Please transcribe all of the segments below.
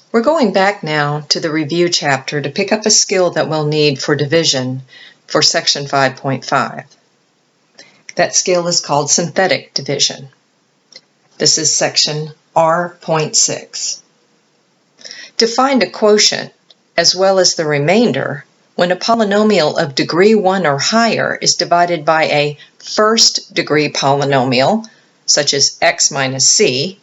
We're going back now to the review chapter to pick up a skill that we'll need for division for section 5.5. That skill is called synthetic division. This is section R.6. To find a quotient as well as the remainder when a polynomial of degree 1 or higher is divided by a first degree polynomial, such as x minus c,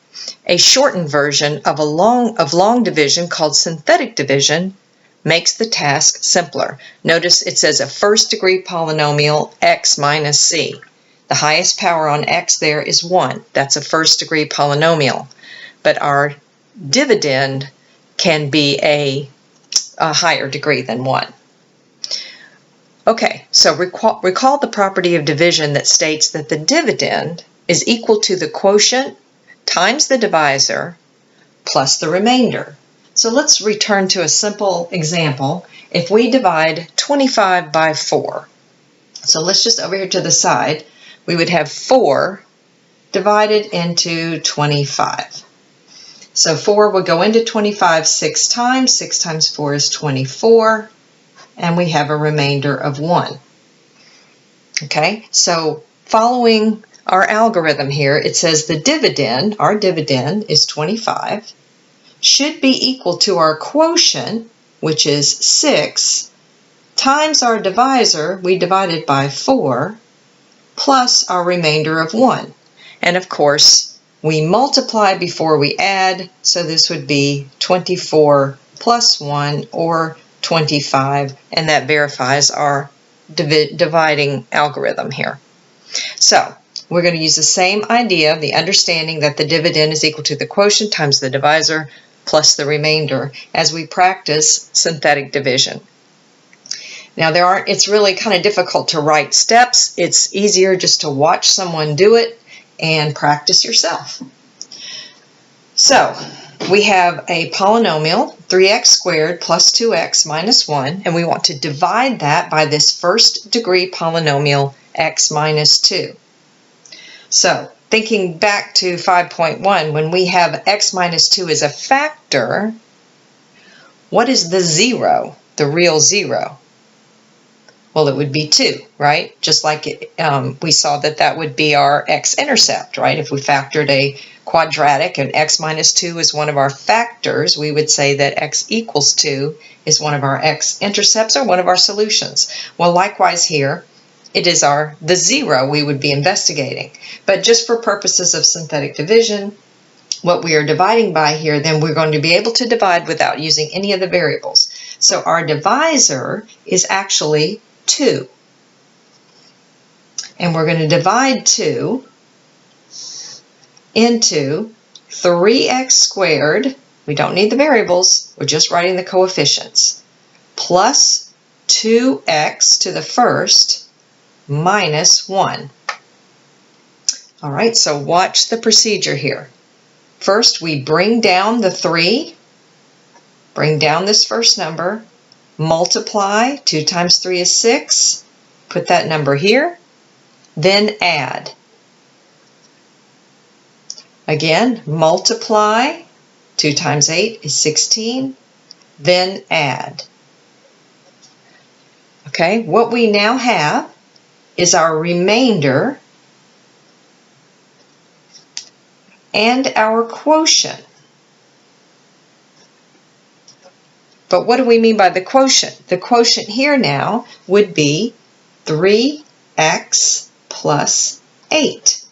a shortened version of long division called synthetic division makes the task simpler. Notice it says a first degree polynomial x minus c. The highest power on x there is 1. That's a first degree polynomial. But our dividend can be a higher degree than 1. Okay, so recall the property of division that states that the dividend is equal to the quotient times the divisor plus the remainder. So let's return to a simple example. If we divide 25 by 4, so let's just over here to the side, we would have 4 divided into 25. So 4 would go into 25 6 times. 6 times 4 is 24. And we have a remainder of 1. Okay, so following our algorithm here, it says the dividend, our dividend is 25, should be equal to our quotient, which is 6, times our divisor, we divided by 4, plus our remainder of 1. And of course, we multiply before we add, so this would be 24 plus 1, or 25, and that verifies our dividing algorithm here. So we're going to use the same idea, the understanding that the dividend is equal to the quotient times the divisor plus the remainder as we practice synthetic division. Now it's really kind of difficult to write steps. It's easier just to watch someone do it and practice yourself. So we have a polynomial, 3x squared plus 2x minus 1, and we want to divide that by this first degree polynomial x minus 2. So thinking back to 5.1, when we have x minus 2 as a factor, what is the zero, the real zero? Well, it would be 2, right? Just like we saw that would be our x-intercept, right? If we factored a quadratic and x minus 2 is one of our factors, we would say that x equals 2 is one of our x-intercepts or one of our solutions. Well, likewise here, it is the zero we would be investigating. But just for purposes of synthetic division, what we are dividing by here, then we're going to be able to divide without using any of the variables. So our divisor is actually 2. And we're going to divide 2 into 3x squared, we don't need the variables, we're just writing the coefficients, plus 2x to the first minus 1. All right, so watch the procedure here. First, we bring down the 3, bring down this first number, multiply, 2 times 3 is 6, put that number here, then add. Again, multiply, 2 times 8 is 16, then add. Okay, what we now have is our remainder and our quotient. But what do we mean by the quotient? The quotient here now would be 3x plus 8.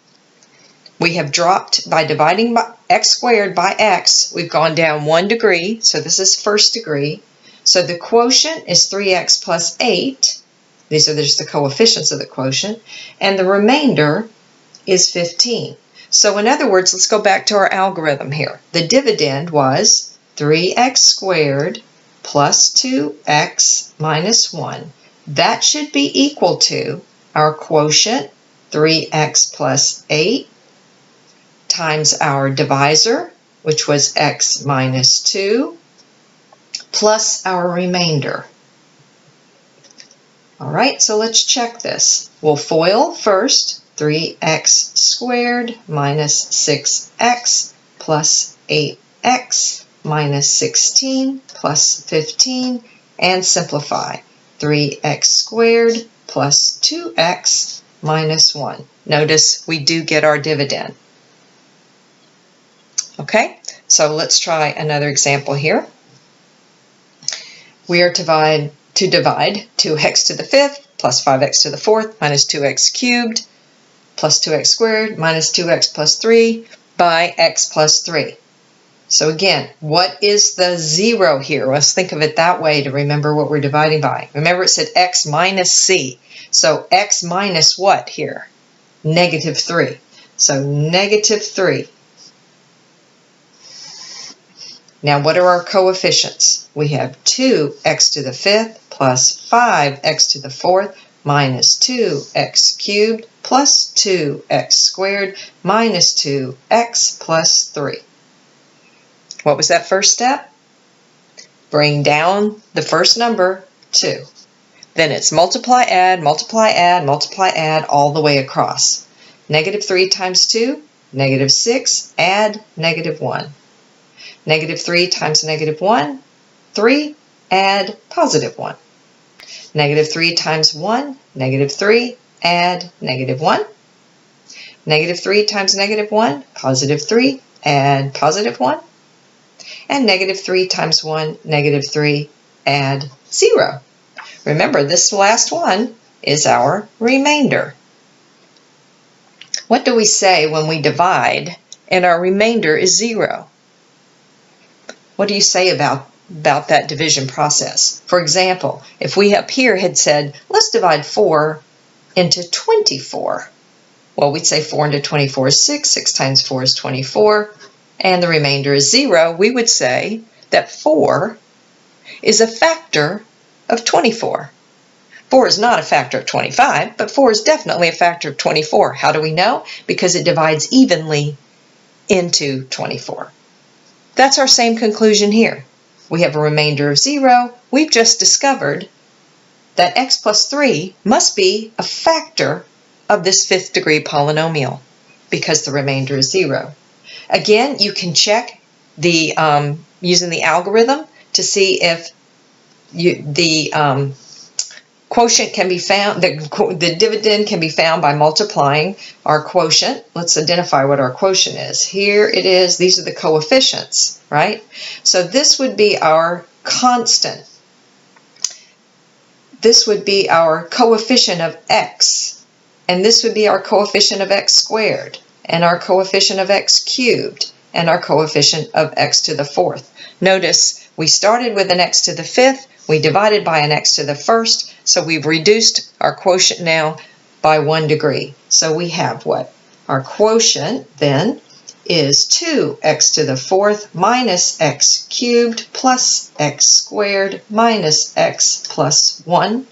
We have dropped, by dividing by x squared by x, we've gone down 1 degree, so this is first degree. So the quotient is 3x plus 8. These are just the coefficients of the quotient. And the remainder is 15. So in other words, let's go back to our algorithm here. The dividend was 3x squared plus 2x minus 1. That should be equal to our quotient, 3x plus 8, times our divisor, which was x minus 2, plus our remainder. All right, so let's check this. We'll FOIL first, 3x squared minus 6x plus 8x minus 16 plus 15, and simplify. 3x squared plus 2x minus 1. Notice we do get our dividend. Okay, so let's try another example here. We are to divide 2x to the 5th plus 5x to the 4th minus 2x cubed plus 2x squared minus 2x plus 3 by x plus 3. So again, what is the 0 here? Let's think of it that way to remember what we're dividing by. Remember it said x minus c. So x minus what here? Negative 3. So negative 3. Now what are our coefficients? We have 2x to the 5th plus 5x to the 4th minus 2x cubed plus 2x squared minus 2x plus 3. What was that first step? Bring down the first number, 2. Then it's multiply, add, multiply, add, multiply, add all the way across. Negative 3 times 2, negative 6, add negative 1. Negative 3 times negative 1, 3, add positive 1. Negative 3 times 1, negative 3, add negative 1. Negative 3 times negative 1, positive 3, add positive 1. And negative 3 times 1, negative 3, add 0. Remember, this last one is our remainder. What do we say when we divide and our remainder is 0? What do you say about that division process? For example, if we up here had said, let's divide 4 into 24. Well, we'd say 4 into 24 is 6, 6 times 4 is 24, and the remainder is 0. We would say that 4 is a factor of 24. 4 is not a factor of 25, but 4 is definitely a factor of 24. How do we know? Because it divides evenly into 24. That's our same conclusion here. We have a remainder of 0. We've just discovered that x plus 3 must be a factor of this 5th degree polynomial because the remainder is 0. Again, you can check using the algorithm to see if the quotient can be found, the dividend can be found by multiplying our quotient. Let's identify what our quotient is. Here it is. These are the coefficients, right? So this would be our constant. This would be our coefficient of x. And this would be our coefficient of x squared, and our coefficient of x cubed, and our coefficient of x to the 4th. Notice we started with an x to the 5th. We divided by an x to the 1st, so we've reduced our quotient now by 1 degree. So we have what? Our quotient then is 2x to the 4th minus x cubed plus x squared minus x plus 1.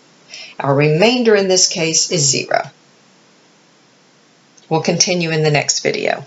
Our remainder in this case is 0. We'll continue in the next video.